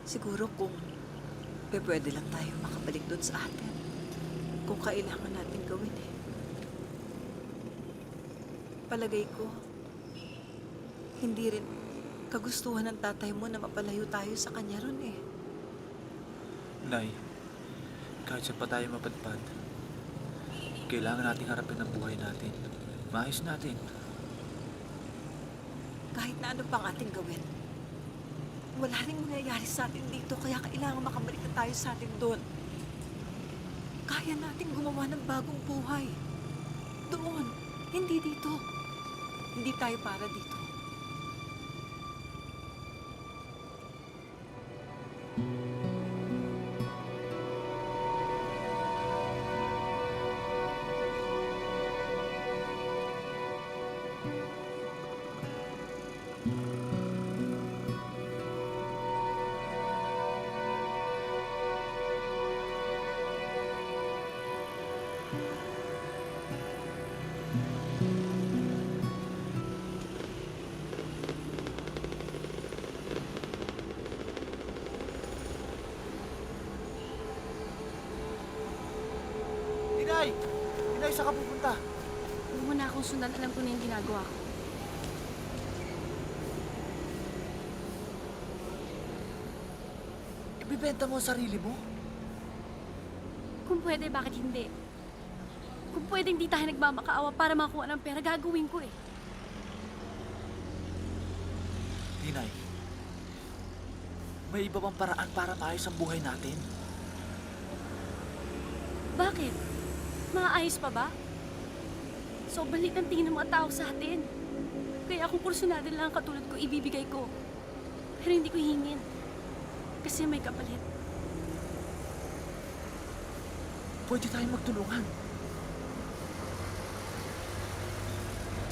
Siguro kung pwede lang tayo makabalik doon sa atin. Kung kailangan natin gawin eh. Palagay ko, hindi rin kagustuhan ng tatay mo na mapalayo tayo sa kanya ron eh. Nay, kahit saan pa tayo mapadpad, kailangan nating harapin ang buhay natin. Maayos natin. Kahit na ano pang ating gawin, wala rin mangyayari sa atin dito, kaya kailangan makabalik na tayo sa atin doon. Kaya nating gumawa ng bagong buhay. Doon, hindi dito. Hindi tayo para dito. Inay! Inay, saan ka pupunta? Huwag mo na akong sundan. Alam ko na yung ginagawa ko. Ibibenta mo ang sarili mo? Kung pwede, bakit hindi? Kung pwedeng di tayo nagmamakaawa para makuha ng pera, gagawin ko eh. Inay, may iba bang paraan para maayos ang buhay natin? Bakit? Maayos pa ba? Sobrang liit ng tingin ng mga tao sa atin. Kaya kung kursunado lang ang katulad ko, ibibigay ko. Pero hindi ko hingin. Kasi may kapalit. Pwede tayong magtulungan.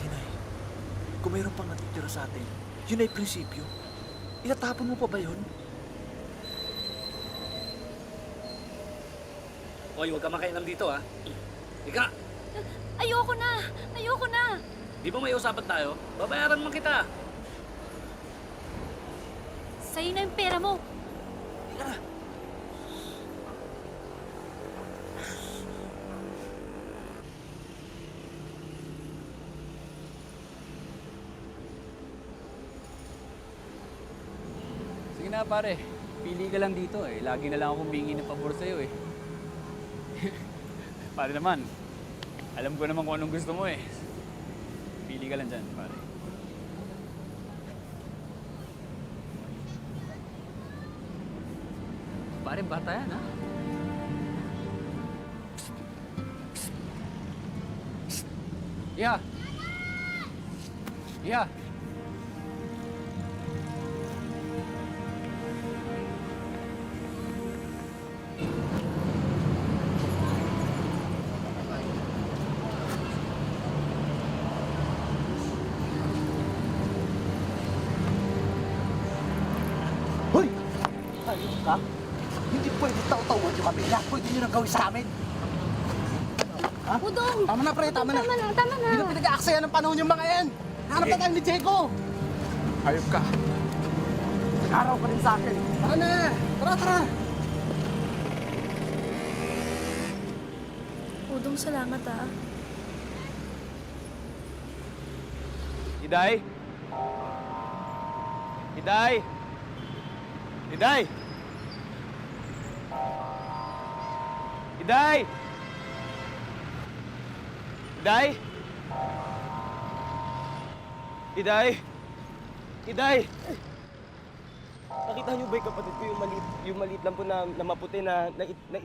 Inay, kung mayroon pang natitira sa atin, yun ay prinsipyo. Itatapon mo pa ba yun? Hoy, huwag ka makainom dito, ha? Ika! Ayoko na! Ayoko na! Di ba may usapan tayo? Babayaran mo kita! Sa'yo na yung pera mo! Ika na! Sige na pare, pili ka lang dito eh. Lagi na lang akong humingi ng pabor sa'yo eh. Pare naman, alam ko naman kung anong gusto mo eh. Pili ka lang dyan, pare. Pare, bata yan ha? Yeah. Yeah. Hoy! Ayos ka? Hindi pwede taw-tawan yung kabila. Pwede nyo nang gawin sa amin. Ha? Udong! Tama na, pre. Tama na. Tama na, tama na! Hindi na pinag-aaksaya ng panahon yung mga yan. Hanap na tayo ni Diego. Hayop ka. Araw ka rin sa akin. Tara na! Tara, tara! Udong, salamat ah. Iday! Iday! Iday! Iday! Iday! Iday! Iday! Nakita niyo ba yung kapatid ko yung maliit lang po na maputi na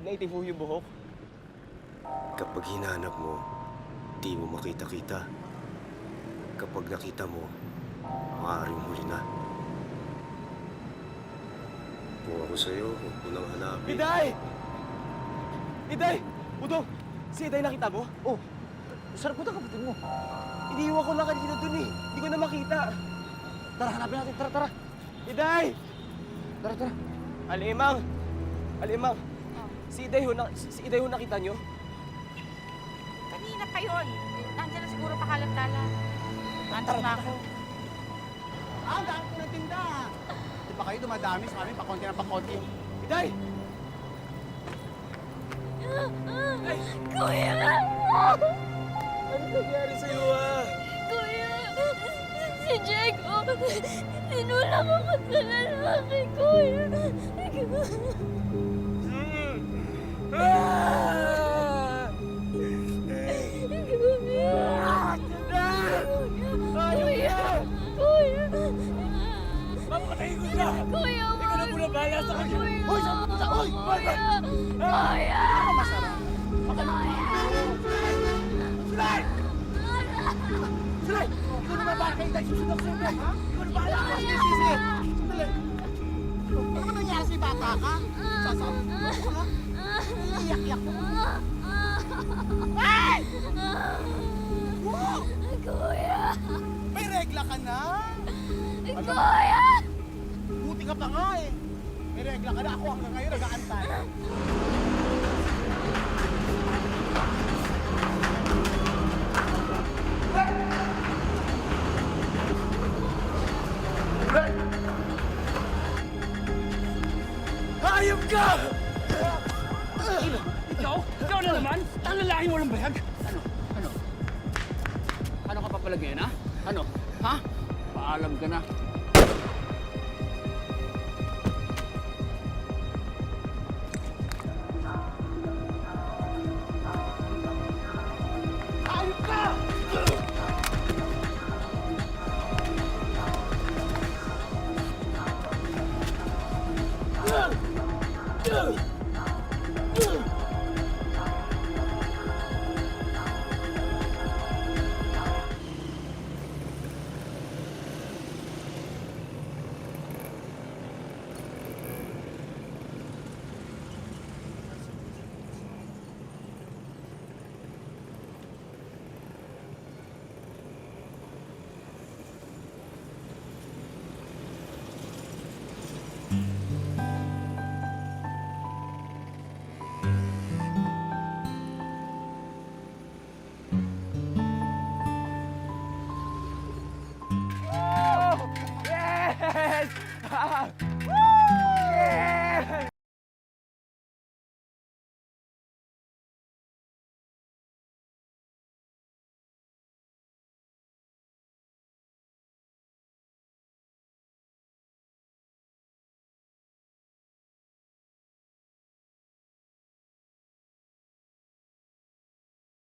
naitibo yung buhok? Kapag hinahanap mo, di mo makita-kita. Kapag nakita mo, maaaring huli na. Kung ako sa'yo, huwag mo nang hanapin. Iday! Iday! Udong! Si Iday nakita mo? Oh, sarap ko na kapatid mo. Iniiwan ko lang kanina dun eh. Hindi ko na makita. Tara, hanapin natin. Tara, tara. Iday! Tara, tara. Alimang! Alimang! Si Iday ho nakita niyo? Kanina pa yun. Nandiyan na siguro pakalat-kalat. Nandiyan na ako. Ah, dahil ko ng tinda. pa kayo, dumadami sa amin, pakonti na pakonti. Iday! Kuya! Ano nangyari sa'yo, ah? Kuya! Si Diego! Tinulang ako sa lalaki, kuya! Kuya! Kuya! Papatay ko siya! Kuya! Ikaw na muna bahala sa kanya! Kuya! Hoy! Hoy! Kuya! Kuya! Sulay! Sulay! Ikaw na ba kayo tayo susunod sa inyo, ha? Ikaw na bahala ka! Sige, sige, sige! Sandali! Ano ba nangyari sa bata ka? Sasabi mo ako, ha? Iyak-iyak mo. Ay! Wow! Kuya! May regla ka na? Kuya! Buti ka pa nga eh. May regla ka na. Ako hanggang ngayon nag-aantay. Hayop ka! Ikaw? Ikaw na naman? Talalahin mo ng bayag? Ano? Ano ka papalag ngayon, ha? Ano? Ha? Paalam ka na. Hayop ka! Yes!